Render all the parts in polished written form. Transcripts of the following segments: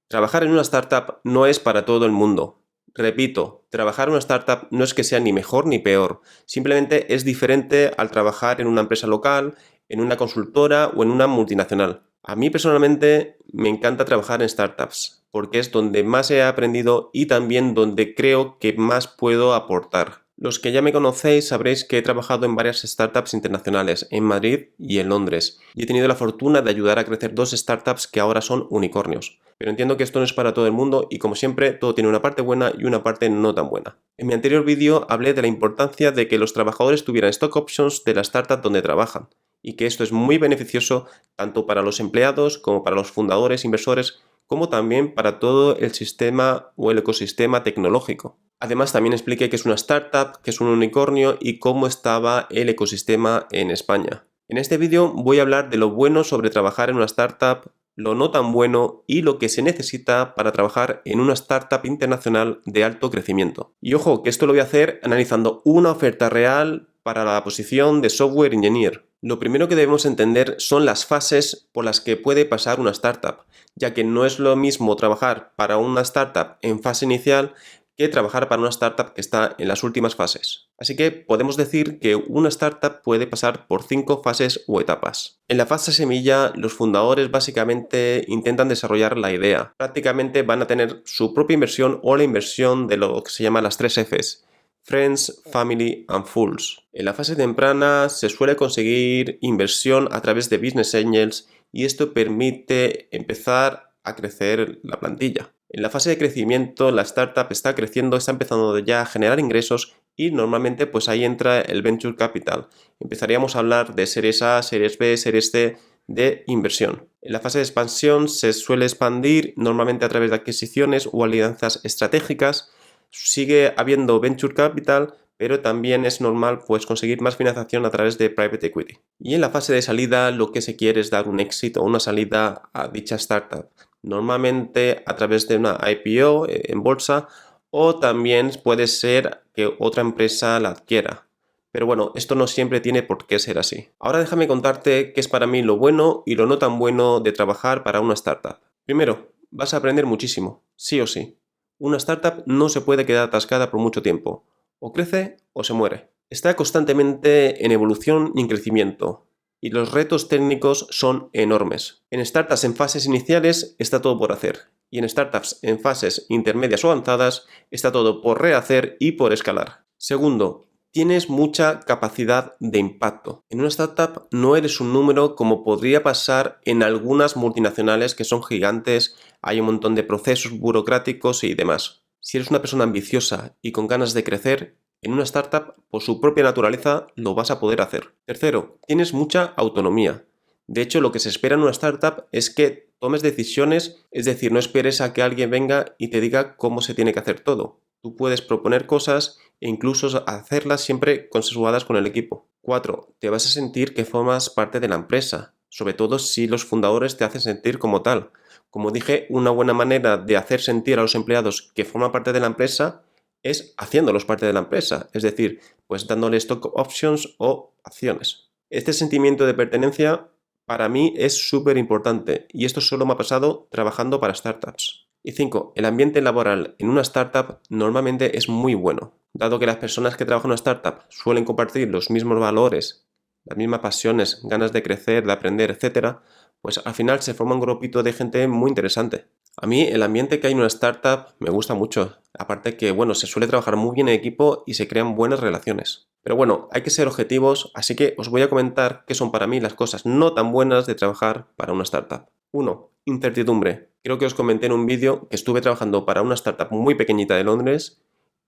Trabajar en una startup no es para todo el mundo. Repito, trabajar en una startup no es que sea ni mejor ni peor, simplemente es diferente al trabajar en una empresa local, en una consultora o en una multinacional. A mí personalmente me encanta trabajar en startups, porque es donde más he aprendido y también donde creo que más puedo aportar. Los que ya me conocéis sabréis que he trabajado en varias startups internacionales, en Madrid y en Londres, y he tenido la fortuna de ayudar a crecer dos startups que ahora son unicornios. Pero entiendo que esto no es para todo el mundo y como siempre todo tiene una parte buena y una parte no tan buena. En mi anterior vídeo hablé de la importancia de que los trabajadores tuvieran stock options de la startup donde trabajan y que esto es muy beneficioso tanto para los empleados como para los fundadores, inversores, como también para todo el sistema o el ecosistema tecnológico. Además también expliqué qué es una startup, qué es un unicornio y cómo estaba el ecosistema en España. En este vídeo voy a hablar de lo bueno sobre trabajar en una startup, lo no tan bueno y lo que se necesita para trabajar en una startup internacional de alto crecimiento. Y ojo, que esto lo voy a hacer analizando una oferta real para la posición de software engineer. Lo primero que debemos entender son las fases por las que puede pasar una startup, ya que no es lo mismo trabajar para una startup en fase inicial que trabajar para una startup que está en las últimas fases. Así que podemos decir que una startup puede pasar por 5 fases o etapas. En la fase semilla, los fundadores básicamente intentan desarrollar la idea. Prácticamente van a tener su propia inversión o la inversión de lo que se llama las 3 Fs. Friends, Family and Fools. En la fase temprana se suele conseguir inversión a través de Business Angels y esto permite empezar a crecer la plantilla. En la fase de crecimiento la startup está creciendo, está empezando ya a generar ingresos y normalmente pues ahí entra el Venture Capital. Empezaríamos a hablar de series A, series B, series C de inversión. En la fase de expansión se suele expandir normalmente a través de adquisiciones o alianzas estratégicas. Sigue habiendo Venture Capital, pero también es normal pues conseguir más financiación a través de Private Equity. Y en la fase de salida lo que se quiere es dar un éxito o una salida a dicha startup, normalmente a través de una IPO en bolsa o también puede ser que otra empresa la adquiera. Pero bueno, esto no siempre tiene por qué ser así. Ahora déjame contarte qué es para mí lo bueno y lo no tan bueno de trabajar para una startup. Primero, vas a aprender muchísimo, sí o sí. Una startup no se puede quedar atascada por mucho tiempo. O crece o se muere. Está constantemente en evolución y en crecimiento. Y los retos técnicos son enormes. En startups en fases iniciales está todo por hacer. Y en startups en fases intermedias o avanzadas está todo por rehacer y por escalar. Segundo, tienes mucha capacidad de impacto. En una startup no eres un número como podría pasar en algunas multinacionales que son gigantes, hay un montón de procesos burocráticos y demás. Si eres una persona ambiciosa y con ganas de crecer, en una startup, por su propia naturaleza, lo vas a poder hacer. Tercero, tienes mucha autonomía. De hecho, lo que se espera en una startup es que tomes decisiones, es decir, no esperes a que alguien venga y te diga cómo se tiene que hacer todo. Tú puedes proponer cosas e incluso hacerlas siempre consensuadas con el equipo. 4. Te vas a sentir que formas parte de la empresa, sobre todo si los fundadores te hacen sentir como tal. Como dije, una buena manera de hacer sentir a los empleados que forman parte de la empresa es haciéndolos parte de la empresa, es decir, pues dándoles stock options o acciones. Este sentimiento de pertenencia para mí es súper importante y esto solo me ha pasado trabajando para startups. Y 5. El ambiente laboral en una startup normalmente es muy bueno. Dado que las personas que trabajan en una startup suelen compartir los mismos valores, las mismas pasiones, ganas de crecer, de aprender, etc., pues al final se forma un grupito de gente muy interesante. A mí el ambiente que hay en una startup me gusta mucho. Aparte que, bueno, se suele trabajar muy bien en equipo y se crean buenas relaciones. Pero bueno, hay que ser objetivos, así que os voy a comentar qué son para mí las cosas no tan buenas de trabajar para una startup. 1. Incertidumbre. Creo que os comenté en un vídeo que estuve trabajando para una startup muy pequeñita de Londres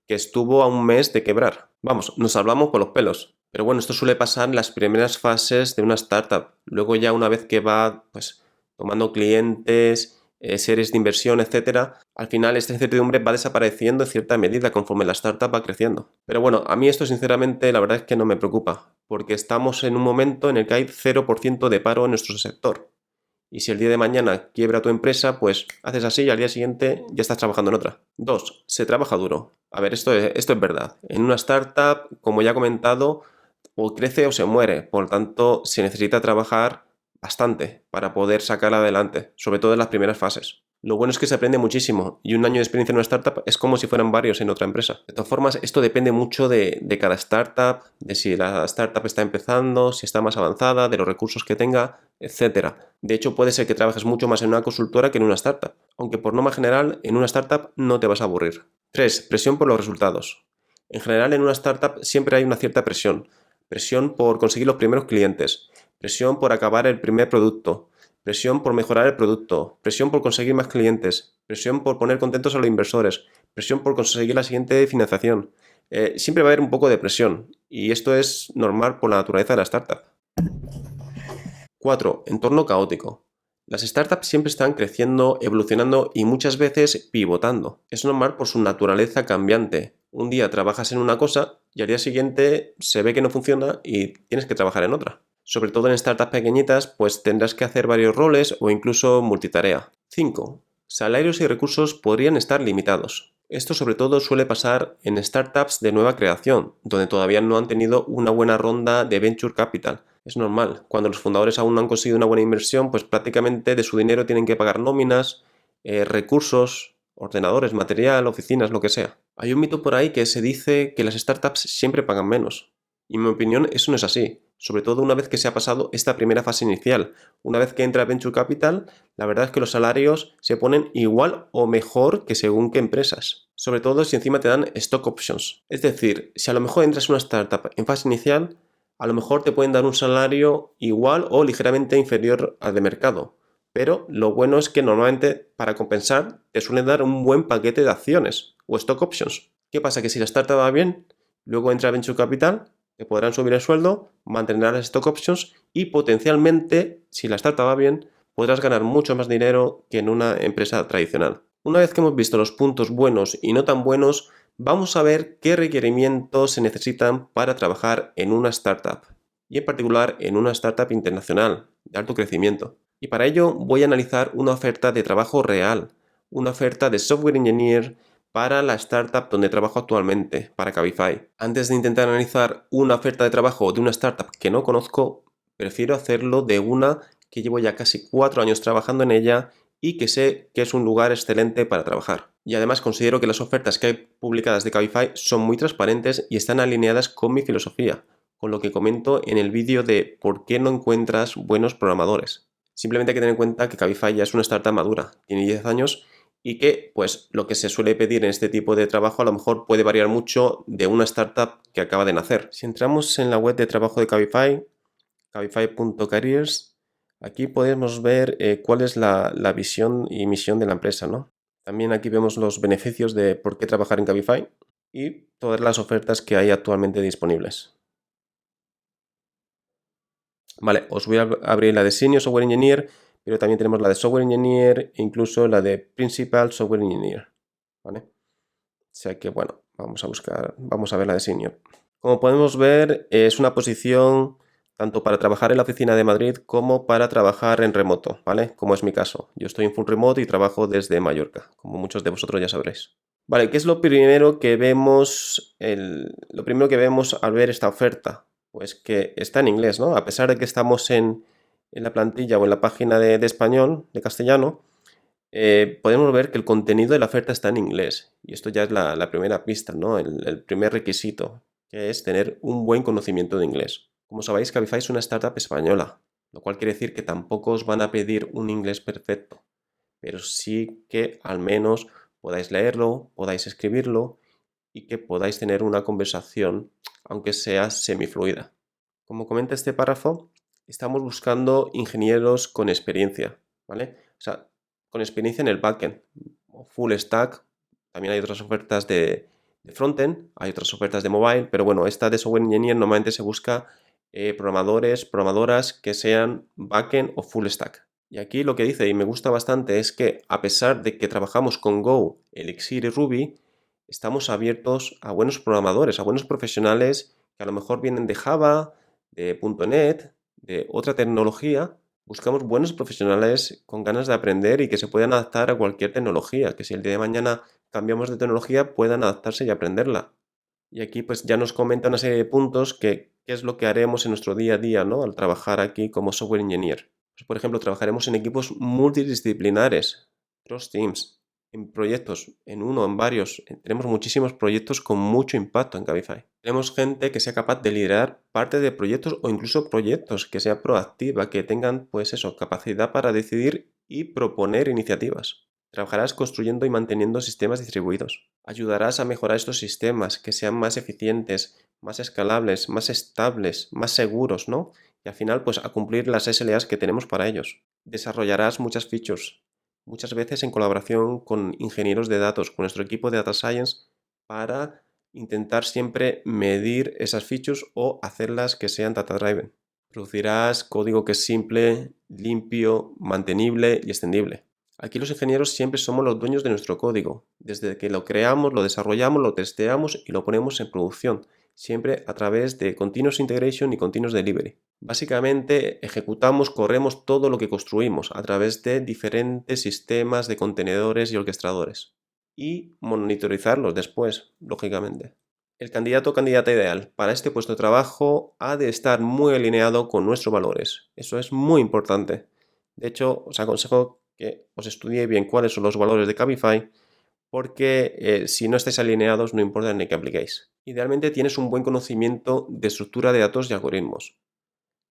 que estuvo a un mes de quebrar. Vamos, nos hablamos por los pelos. Pero bueno, esto suele pasar en las primeras fases de una startup. Luego ya una vez que va, pues, tomando clientes, series de inversión, etcétera, al final esta incertidumbre va desapareciendo en cierta medida conforme la startup va creciendo. Pero bueno, a mí esto sinceramente la verdad es que no me preocupa, porque estamos en un momento en el que hay 0% de paro en nuestro sector. Y si el día de mañana quiebra tu empresa, pues haces así y al día siguiente ya estás trabajando en otra. 2. Se trabaja duro. A ver, esto es verdad. En una startup, como ya he comentado, o crece o se muere. Por lo tanto, se necesita trabajar bastante para poder sacarla adelante, sobre todo en las primeras fases. Lo bueno es que se aprende muchísimo y un año de experiencia en una startup es como si fueran varios en otra empresa. De todas formas, esto depende mucho de cada startup, de si la startup está empezando, si está más avanzada, de los recursos que tenga, etcétera. De hecho, puede ser que trabajes mucho más en una consultora que en una startup, aunque por norma general en una startup no te vas a aburrir. 3. Presión por los resultados. En general en una startup siempre hay una cierta presión. Presión por conseguir los primeros clientes, presión por acabar el primer producto, presión por mejorar el producto, presión por conseguir más clientes, presión por poner contentos a los inversores, presión por conseguir la siguiente financiación. Siempre va a haber un poco de presión y esto es normal por la naturaleza de la startup. 4. Entorno caótico. Las startups siempre están creciendo, evolucionando y muchas veces pivotando. Es normal por su naturaleza cambiante. Un día trabajas en una cosa y al día siguiente se ve que no funciona y tienes que trabajar en otra. Sobre todo en startups pequeñitas, pues tendrás que hacer varios roles o incluso multitarea. 5. Salarios y recursos podrían estar limitados. Esto sobre todo suele pasar en startups de nueva creación, donde todavía no han tenido una buena ronda de venture capital. Es normal, cuando los fundadores aún no han conseguido una buena inversión, pues prácticamente de su dinero tienen que pagar nóminas, recursos, ordenadores, material, oficinas, lo que sea. Hay un mito por ahí que se dice que las startups siempre pagan menos. Y en mi opinión eso no es así, sobre todo una vez que se ha pasado esta primera fase inicial. Una vez que entra Venture Capital, la verdad es que los salarios se ponen igual o mejor que según qué empresas. Sobre todo si encima te dan stock options. Es decir, si a lo mejor entras en una startup en fase inicial, a lo mejor te pueden dar un salario igual o ligeramente inferior al de mercado. Pero lo bueno es que normalmente para compensar te suelen dar un buen paquete de acciones o stock options. ¿Qué pasa? Que si la startup va bien, luego entra Venture Capital, te podrán subir el sueldo, mantener las stock options y potencialmente, si la startup va bien, podrás ganar mucho más dinero que en una empresa tradicional. Una vez que hemos visto los puntos buenos y no tan buenos, vamos a ver qué requerimientos se necesitan para trabajar en una startup y en particular en una startup internacional de alto crecimiento. Y para ello voy a analizar una oferta de trabajo real, una oferta de software engineer para la startup donde trabajo actualmente, para Cabify. Antes de intentar analizar una oferta de trabajo de una startup que no conozco, prefiero hacerlo de una que llevo ya casi 4 años trabajando en ella y que sé que es un lugar excelente para trabajar. Y además considero que las ofertas que hay publicadas de Cabify son muy transparentes y están alineadas con mi filosofía, con lo que comento en el vídeo de por qué no encuentras buenos programadores. Simplemente hay que tener en cuenta que Cabify ya es una startup madura, tiene 10 años y que pues lo que se suele pedir en este tipo de trabajo a lo mejor puede variar mucho de una startup que acaba de nacer. Si entramos en la web de trabajo de Cabify, cabify.careers, aquí podemos ver cuál es la visión y misión de la empresa, ¿no? También aquí vemos los beneficios de por qué trabajar en Cabify y todas las ofertas que hay actualmente disponibles. Vale, os voy a abrir la de Senior Software Engineer, pero también tenemos la de Software Engineer e incluso la de Principal Software Engineer, ¿vale? O sea que, bueno, vamos a buscar, vamos a ver la de Senior. Como podemos ver, es una posición tanto para trabajar en la oficina de Madrid como para trabajar en remoto, ¿vale? Como es mi caso. Yo estoy en full remote y trabajo desde Mallorca, como muchos de vosotros ya sabréis. Vale, ¿qué es lo primero que vemos, lo primero que vemos al ver esta oferta? Pues que está en inglés, ¿no? A pesar de que estamos en la plantilla o en la página de español, de castellano, podemos ver que el contenido de la oferta está en inglés. Y esto ya es la primera pista, ¿no? El primer requisito, que es tener un buen conocimiento de inglés. Como sabéis, Cabify es una startup española, lo cual quiere decir que tampoco os van a pedir un inglés perfecto, pero sí que al menos podáis leerlo, podáis escribirlo y que podáis tener una conversación, aunque sea semifluida. Como comenta este párrafo, estamos buscando ingenieros con experiencia, ¿vale? O sea, con experiencia en el backend, o full stack. También hay otras ofertas de frontend, hay otras ofertas de mobile, pero bueno, esta de software engineer normalmente se busca programadores, programadoras que sean backend o full stack. Y aquí lo que dice, y me gusta bastante, es que a pesar de que trabajamos con Go, Elixir y Ruby, estamos abiertos a buenos programadores, a buenos profesionales que a lo mejor vienen de Java, de .NET, de otra tecnología. Buscamos buenos profesionales con ganas de aprender y que se puedan adaptar a cualquier tecnología, que si el día de mañana cambiamos de tecnología puedan adaptarse y aprenderla. Y aquí pues ya nos comenta una serie de puntos que qué es lo que haremos en nuestro día a día, ¿no? Al trabajar aquí como software engineer. Pues, por ejemplo, trabajaremos en equipos multidisciplinares, cross teams, en proyectos, en uno, en varios. Tenemos muchísimos proyectos con mucho impacto en Cabify. Tenemos gente que sea capaz de liderar parte de proyectos o incluso proyectos, que sea proactiva, que tengan, pues eso, capacidad para decidir y proponer iniciativas. Trabajarás construyendo y manteniendo sistemas distribuidos. Ayudarás a mejorar estos sistemas, que sean más eficientes, más escalables, más estables, más seguros, ¿no? Y al final, pues a cumplir las SLAs que tenemos para ellos. Desarrollarás muchas features, muchas veces en colaboración con ingenieros de datos, con nuestro equipo de Data Science, para intentar siempre medir esas features o hacerlas que sean data driven. Producirás código que es simple, limpio, mantenible y extendible. Aquí los ingenieros siempre somos los dueños de nuestro código. Desde que lo creamos, lo desarrollamos, lo testeamos y lo ponemos en producción, siempre a través de Continuous Integration y Continuous Delivery. Básicamente ejecutamos, corremos todo lo que construimos a través de diferentes sistemas de contenedores y orquestadores. Y monitorizarlos después, lógicamente. El candidato o candidata ideal para este puesto de trabajo ha de estar muy alineado con nuestros valores. Eso es muy importante. De hecho, os aconsejo que os estudiéis bien cuáles son los valores de Cabify, porque si no estáis alineados no importa ni que apliquéis. Idealmente tienes un buen conocimiento de estructura de datos y algoritmos.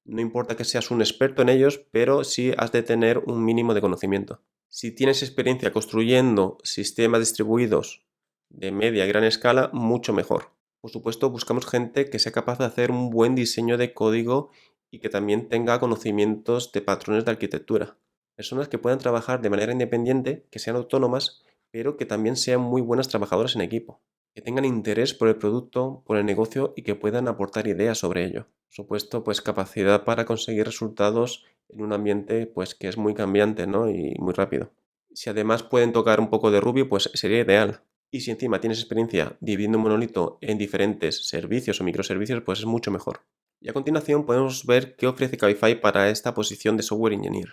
No importa que seas un experto en ellos, pero sí has de tener un mínimo de conocimiento. Si tienes experiencia construyendo sistemas distribuidos de media y gran escala, mucho mejor. Por supuesto, buscamos gente que sea capaz de hacer un buen diseño de código y que también tenga conocimientos de patrones de arquitectura. Personas que puedan trabajar de manera independiente, que sean autónomas, pero que también sean muy buenas trabajadoras en equipo. Que tengan interés por el producto, por el negocio y que puedan aportar ideas sobre ello. Por supuesto, pues capacidad para conseguir resultados en un ambiente pues que es muy cambiante, ¿no? Y muy rápido. Si además pueden tocar un poco de Ruby, pues sería ideal. Y si encima tienes experiencia dividiendo un monolito en diferentes servicios o microservicios, pues es mucho mejor. Y a continuación podemos ver qué ofrece Cabify para esta posición de Software Engineer.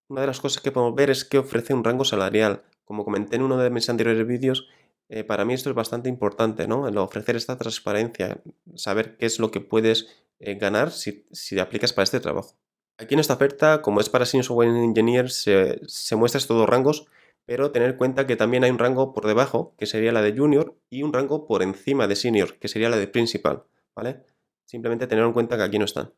Una de las cosas que podemos ver es que ofrece un rango salarial. Como comenté en uno de mis anteriores vídeos, para mí esto es bastante importante, ¿no? El ofrecer esta transparencia, saber qué es lo que puedes ganar si aplicas para este trabajo. Aquí en esta oferta, como es para Senior Software Engineer, se muestra estos dos rangos, pero tener en cuenta que también hay un rango por debajo, que sería la de Junior, y un rango por encima de Senior, que sería la de Principal, ¿vale? Simplemente tener en cuenta que aquí no están.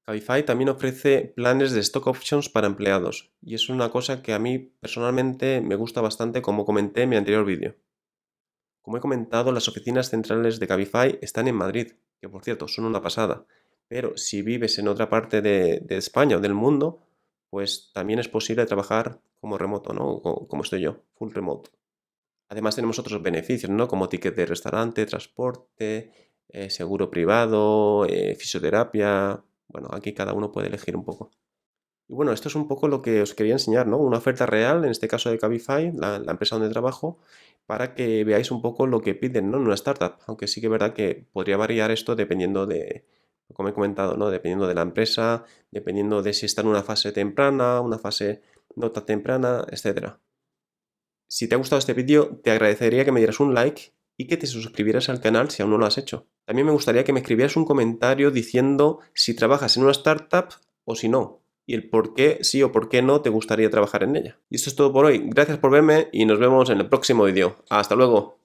Cabify también ofrece planes de stock options para empleados, y es una cosa que a mí personalmente me gusta bastante, como comenté en mi anterior vídeo. Como he comentado, las oficinas centrales de Cabify están en Madrid, que por cierto son una pasada, pero si vives en otra parte de España o del mundo, pues también es posible trabajar como remoto, ¿no? Como estoy yo, full remote. Además tenemos otros beneficios, ¿no? Como ticket de restaurante, transporte, seguro privado, fisioterapia. Bueno, aquí cada uno puede elegir un poco. Y bueno, esto es un poco lo que os quería enseñar, ¿no? Una oferta real, en este caso de Cabify, la empresa donde trabajo, para que veáis un poco lo que piden, ¿no? En una startup. Aunque sí que es verdad que podría variar esto dependiendo de, como he comentado, ¿no? Dependiendo de la empresa, dependiendo de si está en una fase temprana, una fase no tan temprana, etcétera. Si te ha gustado este vídeo, te agradecería que me dieras un like y que te suscribieras al canal si aún no lo has hecho. También me gustaría que me escribieras un comentario diciendo si trabajas en una startup o si no, y el por qué sí o por qué no te gustaría trabajar en ella. Y esto es todo por hoy. Gracias por verme y nos vemos en el próximo vídeo. Hasta luego.